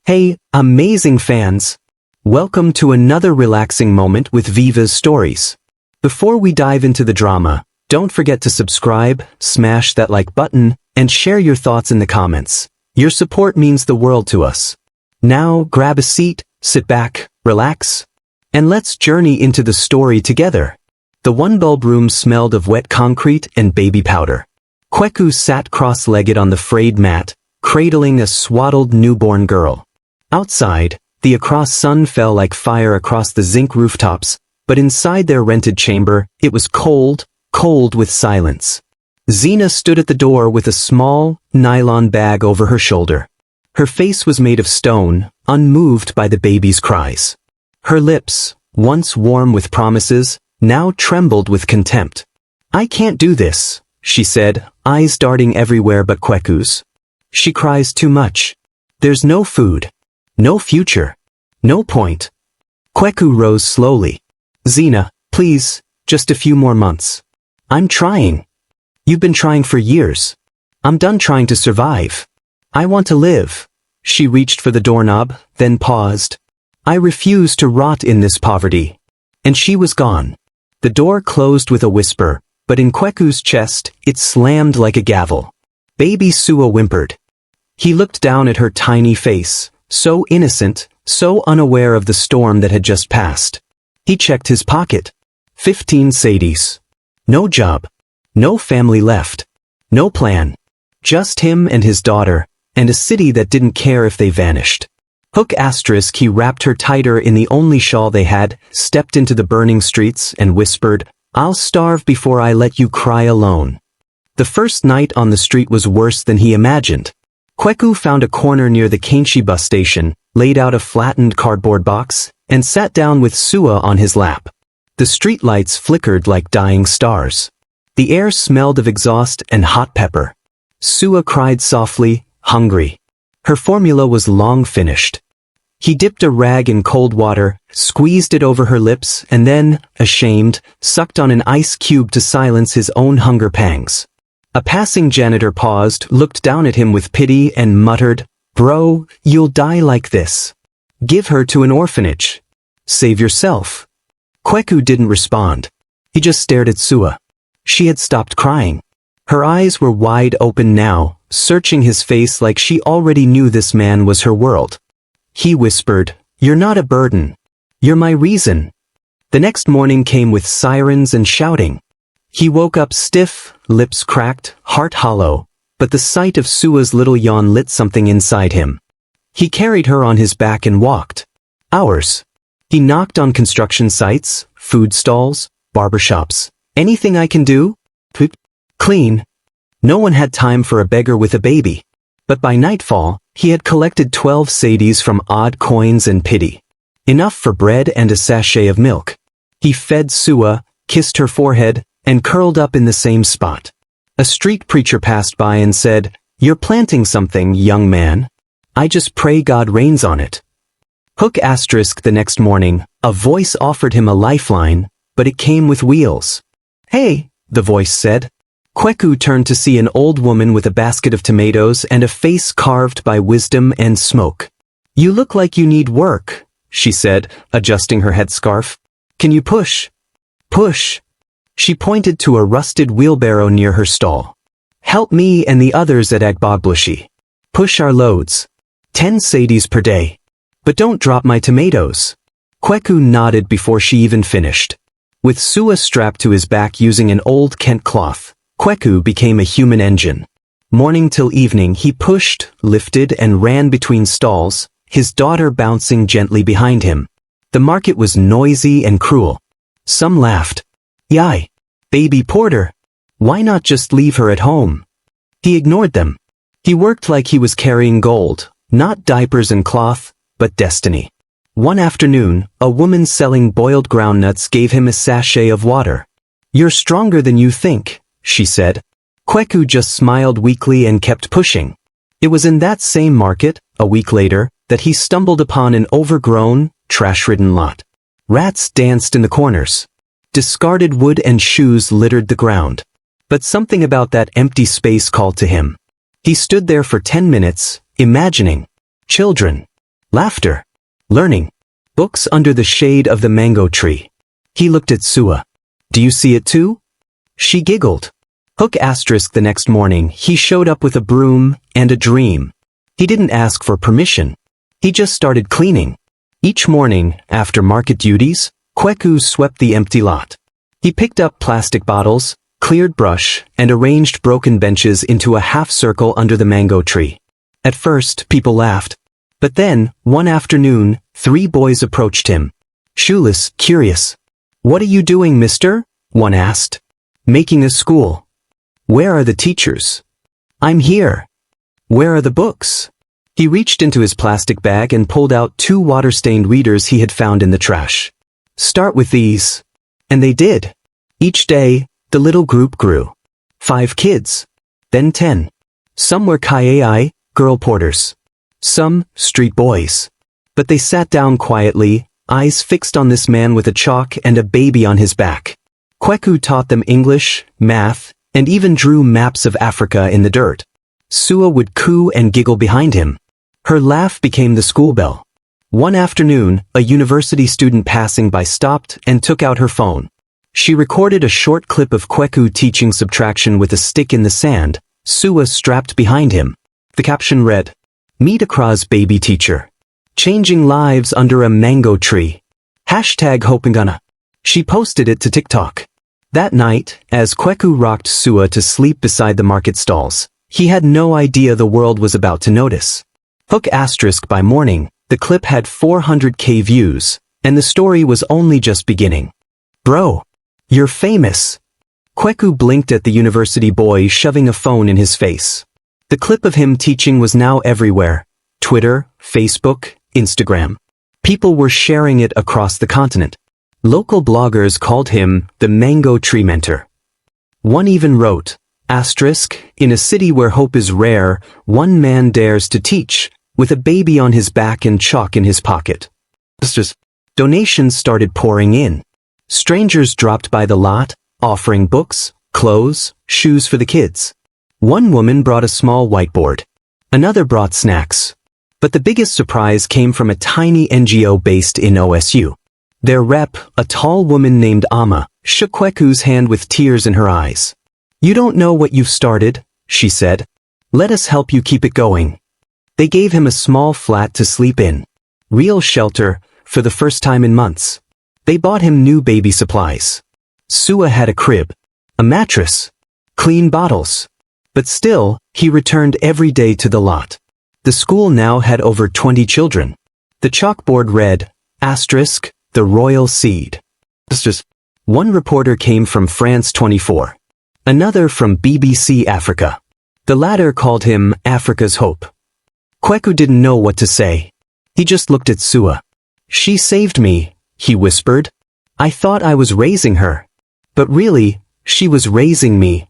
Hey, amazing fans! Welcome to another relaxing moment with VIVA'S Stories. Before we dive into the drama, don't forget to subscribe, smash that like button, and share your thoughts in the comments. Your support means the world to us. Now, grab a seat, sit back, relax, and let's journey into the story together. The one-bulb room smelled of wet concrete and baby powder. Kweku sat cross-legged on the frayed mat, cradling a swaddled newborn girl. Outside, the across sun fell like fire across the zinc rooftops, but inside their rented chamber, it was cold, cold with silence. Xena stood at the door with a small, nylon bag over her shoulder. Her face was made of stone, unmoved by the baby's cries. Her lips, once warm with promises, now trembled with contempt. "I can't do this," she said, eyes darting everywhere but Kweku's. "She cries too much. There's no food. No future. No point." Kweku rose slowly. "Xena, please, just a few more months. I'm trying. You've been trying for years. I'm done trying to survive. I want to live." She reached for the doorknob, then paused. "I refuse to rot in this poverty." And she was gone. The door closed with a whisper, but in Kweku's chest, it slammed like a gavel. Baby Sua whimpered. He looked down at her tiny face, so innocent, so unaware of the storm that had just passed. He checked his pocket. 15 sadies. No job. No family left. No plan. Just him and his daughter, and a city that didn't care if they vanished. He wrapped her tighter in the only shawl they had, stepped into the burning streets, and whispered, "I'll starve before I let you cry alone." The first night on the street was worse than he imagined. Kweku found a corner near the Kenshi bus station, laid out a flattened cardboard box, and sat down with Sua on his lap. The streetlights flickered like dying stars. The air smelled of exhaust and hot pepper. Sua cried softly, hungry. Her formula was long finished. He dipped a rag in cold water, squeezed it over her lips, and then, ashamed, sucked on an ice cube to silence his own hunger pangs. A passing janitor paused, looked down at him with pity, and muttered, "Bro, you'll die like this. Give her to an orphanage. Save yourself." Kweku didn't respond. He just stared at Sua. She had stopped crying. Her eyes were wide open now, searching his face like she already knew this man was her world. He whispered, "You're not a burden. You're my reason." The next morning came with sirens and shouting. He woke up stiff, lips cracked, heart hollow, but the sight of Sua's little yawn lit something inside him. He carried her on his back and walked. Hours. He knocked on construction sites, food stalls, barbershops. "Anything I can do?" "Clean." No one had time for a beggar with a baby. But by nightfall, he had collected 12 sadies from odd coins and pity. Enough for bread and a sachet of milk. He fed Sua, kissed her forehead, and curled up in the same spot. A street preacher passed by and said, "You're planting something, young man. I just pray God rains on it." The next morning, a voice offered him a lifeline, but it came with wheels. "Hey," the voice said. Kweku turned to see an old woman with a basket of tomatoes and a face carved by wisdom and smoke. "You look like you need work," she said, adjusting her headscarf. "Can you push?" "Push." She pointed to a rusted wheelbarrow near her stall. "Help me and the others at Agbogbushi. Push our loads. 10 sadies per day. But don't drop my tomatoes." Kweku nodded before she even finished. With Sua strapped to his back using an old Kent cloth, Kweku became a human engine. Morning till evening he pushed, lifted, and ran between stalls, his daughter bouncing gently behind him. The market was noisy and cruel. Some laughed. "Yai, baby porter. Why not just leave her at home?" He ignored them. He worked like he was carrying gold, not diapers and cloth, but destiny. One afternoon, a woman selling boiled groundnuts gave him a sachet of water. "You're stronger than you think," she said. Kweku just smiled weakly and kept pushing. It was in that same market, a week later, that he stumbled upon an overgrown, trash-ridden lot. Rats danced in the corners. Discarded wood and shoes littered the ground. But something about that empty space called to him. He stood there for 10 minutes, imagining. Children. Laughter. Learning. Books under the shade of the mango tree. He looked at Sua. Do you see it too? She giggled. Hook asterisk the next morning, he showed up with a broom and a dream. He didn't ask for permission. He just started cleaning. Each morning, after market duties, Kweku swept the empty lot. He picked up plastic bottles, cleared brush, and arranged broken benches into a half circle under the mango tree. At first, people laughed. But then, one afternoon, 3 boys approached him. Shoeless, curious. What are you doing, mister? One asked. Making a school. Where are the teachers? I'm here. Where are the books? He reached into his plastic bag and pulled out 2 water-stained readers he had found in the trash. Start with these. And they did. Each day, the little group grew. 5 kids. Then 10. Some were Kaiai, girl porters. Some, street boys. But they sat down quietly, eyes fixed on this man with a chalk and a baby on his back. Kweku taught them English, math, and even drew maps of Africa in the dirt. Sua would coo and giggle behind him. Her laugh became the school bell. One afternoon, a university student passing by stopped and took out her phone. She recorded a short clip of Kweku teaching subtraction with a stick in the sand, Sua strapped behind him. The caption read, Meet Accra's baby teacher. Changing lives under a mango tree. #Hopingana. She posted it to TikTok. That night, as Kweku rocked Sua to sleep beside the market stalls, he had no idea the world was about to notice. Hook asterisk by morning, the clip had 400K views, and the story was only just beginning. Bro, you're famous. Kweku blinked at the university boy shoving a phone in his face. The clip of him teaching was now everywhere. Twitter, Facebook, Instagram. People were sharing it across the continent. Local bloggers called him the Mango Tree Mentor. One even wrote, asterisk, in a city where hope is rare, one man dares to teach, with a baby on his back and chalk in his pocket. Donations started pouring in. Strangers dropped by the lot, offering books, clothes, shoes for the kids. One woman brought a small whiteboard. Another brought snacks. But the biggest surprise came from a tiny NGO based in OSU. Their rep, a tall woman named Ama, shook Kweku's hand with tears in her eyes. You don't know what you've started, she said. Let us help you keep it going. They gave him a small flat to sleep in. Real shelter, for the first time in months. They bought him new baby supplies. Sua had a crib, a mattress, clean bottles. But still, he returned every day to the lot. The school now had over 20 children. The chalkboard read, asterisk, the royal seed. One reporter came from France 24. Another from BBC Africa. The latter called him Africa's hope. Kweku didn't know what to say. He just looked at Sua. She saved me, he whispered. I thought I was raising her. But really, she was raising me.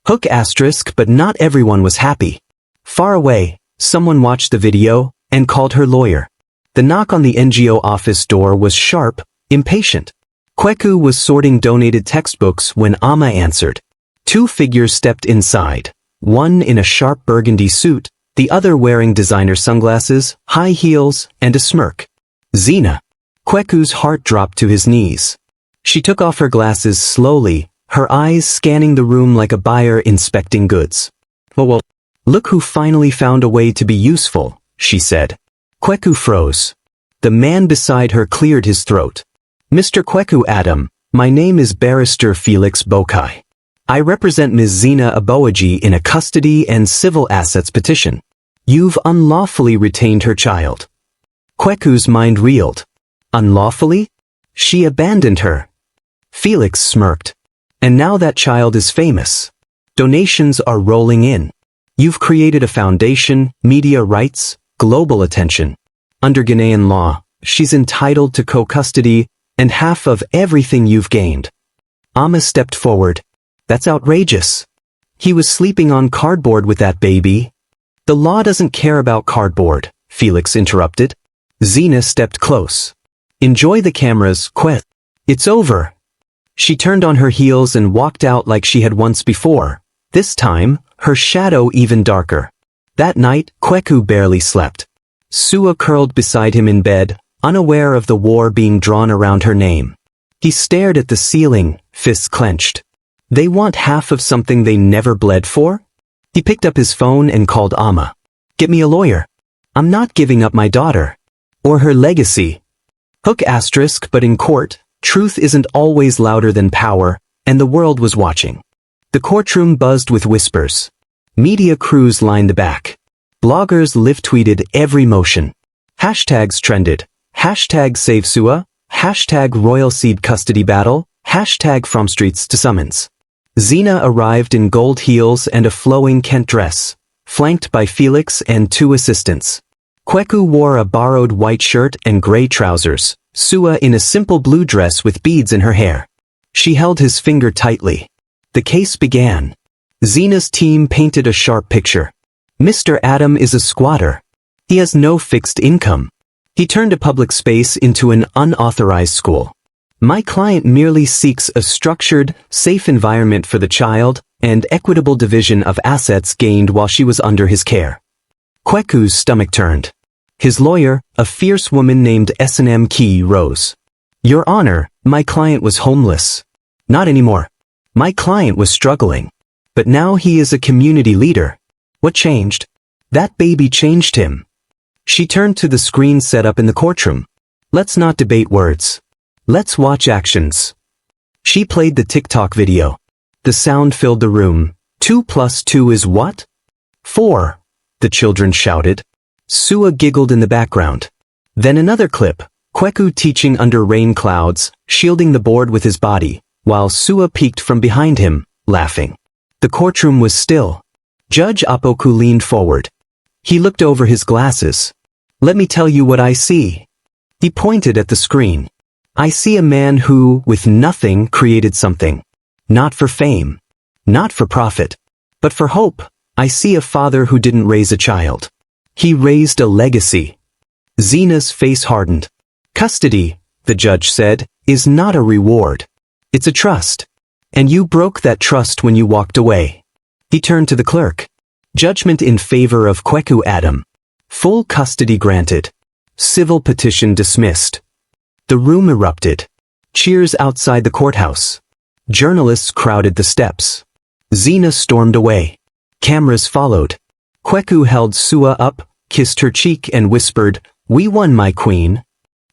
Hook asterisk, but not everyone was happy. Far away, someone watched the video and called her lawyer. The knock on the NGO office door was sharp, impatient. Kweku was sorting donated textbooks when Ama answered. 2 figures stepped inside, one in a sharp burgundy suit, the other wearing designer sunglasses, high heels, and a smirk. Zena. Kweku's heart dropped to his knees. She took off her glasses slowly, her eyes scanning the room like a buyer inspecting goods. Well, look who finally found a way to be useful, she said. Kweku froze. The man beside her cleared his throat. Mr. Kweku Adam, my name is Barrister Felix Bokai. I represent Ms. Zena Aboaji in a custody and civil assets petition. You've unlawfully retained her child. Kweku's mind reeled. Unlawfully? She abandoned her. Felix smirked. And now that child is famous. Donations are rolling in. You've created a foundation, media rights, global attention. Under Ghanaian law, she's entitled to co-custody and half of everything you've gained. Ama stepped forward. That's outrageous. He was sleeping on cardboard with that baby. The law doesn't care about cardboard, Felix interrupted. Zena stepped close. Enjoy the cameras, Kwe. It's over. She turned on her heels and walked out like she had once before. This time, her shadow even darker. That night, Kweku barely slept. Sua curled beside him in bed, unaware of the war being drawn around her name. He stared at the ceiling, fists clenched. They want half of something they never bled for? He picked up his phone and called Amma. Get me a lawyer. I'm not giving up my daughter. Or her legacy. Hook asterisk, but in court, truth isn't always louder than power, and the world was watching. The courtroom buzzed with whispers. Media crews lined the back. Bloggers live-tweeted every motion. Hashtags trended. Hashtag Save Sua. Hashtag Royal Seed Custody Battle. Hashtag From Streets to Summons. Xena arrived in gold heels and a flowing Kent dress, flanked by Felix and 2 assistants. Kweku wore a borrowed white shirt and gray trousers, Sua in a simple blue dress with beads in her hair. She held his finger tightly. The case began. Xena's team painted a sharp picture. Mr. Adam is a squatter. He has no fixed income. He turned a public space into an unauthorized school. My client merely seeks a structured, safe environment for the child and equitable division of assets gained while she was under his care. Kweku's stomach turned. His lawyer, a fierce woman named S&M Key, rose. Your Honor, my client was homeless. Not anymore. My client was struggling. But now he is a community leader. What changed? That baby changed him. She turned to the screen set up in the courtroom. Let's not debate words. Let's watch actions. She played the TikTok video. The sound filled the room. 2 plus 2 is what? 4, the children shouted. Sua giggled in the background. Then another clip, Kweku teaching under rain clouds, shielding the board with his body, while Sua peeked from behind him, laughing. The courtroom was still. Judge Apoku leaned forward. He looked over his glasses. Let me tell you what I see. He pointed at the screen. I see a man who, with nothing, created something. Not for fame. Not for profit. But for hope. I see a father who didn't raise a child. He raised a legacy. Xena's face hardened. Custody, the judge said, is not a reward. It's a trust. And you broke that trust when you walked away. He turned to the clerk. Judgment in favor of Kweku Adam. Full custody granted. Civil petition dismissed. The room erupted. Cheers outside the courthouse. Journalists crowded the steps. Xena stormed away. Cameras followed. Kweku held Sua up, kissed her cheek and whispered, "We won, my queen."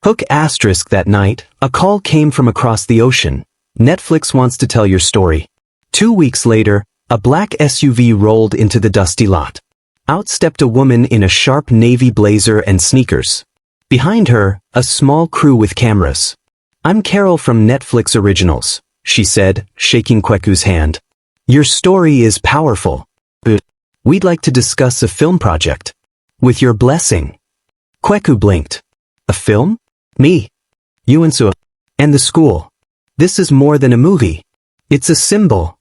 Hook asterisk that night, a call came from across the ocean. Netflix wants to tell your story. 2 weeks later, a black SUV rolled into the dusty lot. Out stepped a woman in a sharp navy blazer and sneakers. Behind her, a small crew with cameras. I'm Carol from Netflix Originals, she said, shaking Kweku's hand. Your story is powerful. We'd like to discuss a film project. With your blessing. Kweku blinked. A film? Me. You and Sua. And the school. This is more than a movie. It's a symbol.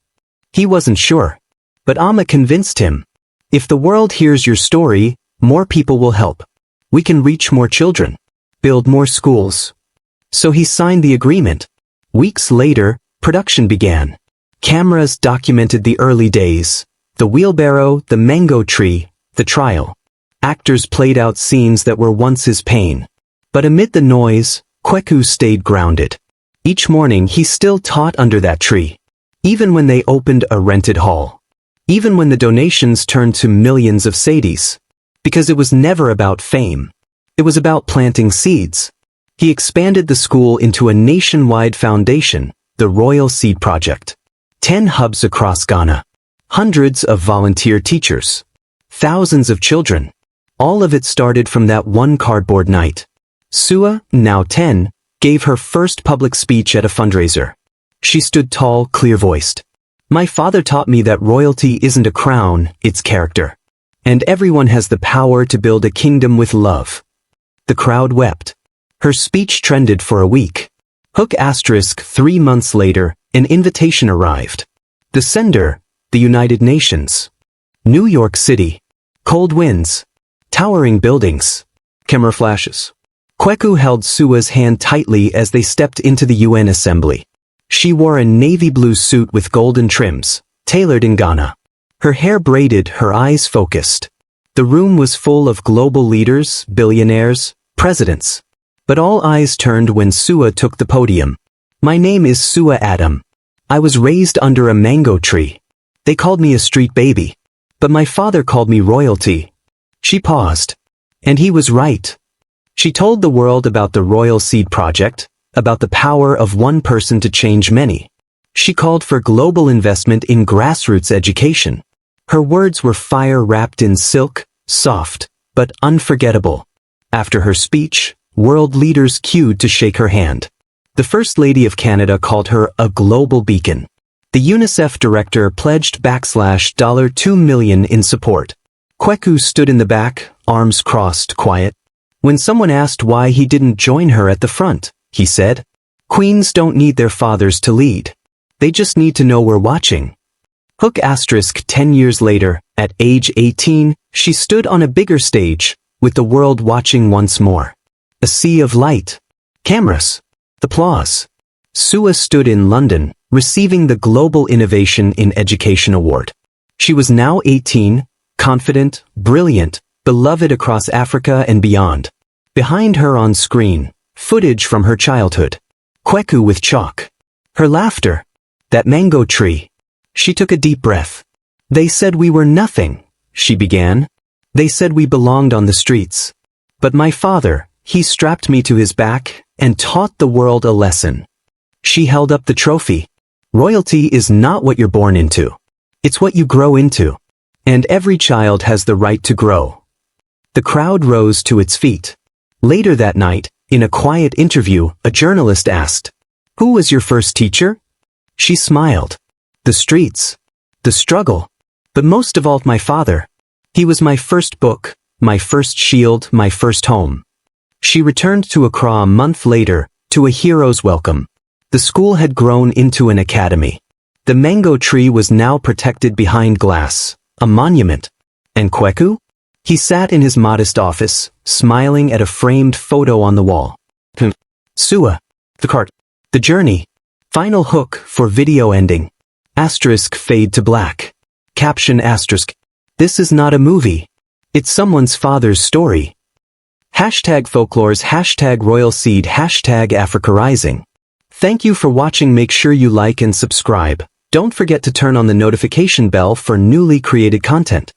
He wasn't sure. But Amma convinced him. If the world hears your story, more people will help. We can reach more children. Build more schools. So he signed the agreement. Weeks later, production began. Cameras documented the early days. The wheelbarrow, the mango tree, the trial. Actors played out scenes that were once his pain. But amid the noise, Kweku stayed grounded. Each morning he still taught under that tree. Even when they opened a rented hall. Even when the donations turned to millions of sadies. Because it was never about fame. It was about planting seeds. He expanded the school into a nationwide foundation, the Royal Seed Project. 10 hubs across Ghana. Hundreds of volunteer teachers. Thousands of children. All of it started from that one cardboard night. Sua, now 10, gave her first public speech at a fundraiser. She stood tall, clear-voiced. My father taught me that royalty isn't a crown, it's character. And everyone has the power to build a kingdom with love. The crowd wept. Her speech trended for a week. Hook asterisk 3 months later, an invitation arrived. The sender, the United Nations. New York City. Cold winds. Towering buildings. Camera flashes. Kweku held Sua's hand tightly as they stepped into the UN assembly. She wore a navy blue suit with golden trims, tailored in Ghana. Her hair braided, her eyes focused. The room was full of global leaders, billionaires, presidents. But all eyes turned when Sua took the podium. My name is Sua Adam. I was raised under a mango tree. They called me a street baby. But my father called me royalty. She paused. And he was right. She told the world about the Royal Seed Project, about the power of one person to change many. She called for global investment in grassroots education. Her words were fire wrapped in silk, soft, but unforgettable. After her speech, world leaders queued to shake her hand. The First Lady of Canada called her a global beacon. The UNICEF director pledged $2 million in support. Kweku stood in the back, arms crossed, quiet. When someone asked why he didn't join her at the front, he said, "Queens don't need their fathers to lead. They just need to know we're watching." Hook asterisk 10 years later, at age 18, she stood on a bigger stage, with the world watching once more. A sea of light. Cameras. Applause. Sua stood in London, receiving the Global Innovation in Education Award. She was now 18, confident, brilliant, beloved across Africa and beyond. Behind her on screen, footage from her childhood. Kweku with chalk. Her laughter. That mango tree. She took a deep breath. They said we were nothing, she began. They said we belonged on the streets. But my father, he strapped me to his back and taught the world a lesson. She held up the trophy. Royalty is not what you're born into. It's what you grow into. And every child has the right to grow. The crowd rose to its feet. Later that night, in a quiet interview, a journalist asked, "Who was your first teacher?" She smiled. The streets. The struggle. But most of all, my father. He was my first book, my first shield, my first home. She returned to Accra a month later, to a hero's welcome. The school had grown into an academy. The mango tree was now protected behind glass, a monument. And Kweku? He sat in his modest office, smiling at a framed photo on the wall. Sua. The cart. The journey. Final hook for video ending. Asterisk fade to black. Caption asterisk. This is not a movie. It's someone's father's story. Hashtag folklores, hashtag royal seed, hashtag Africarizing. Thank you for watching. Make sure you like and subscribe. Don't forget to turn on the notification bell for newly created content.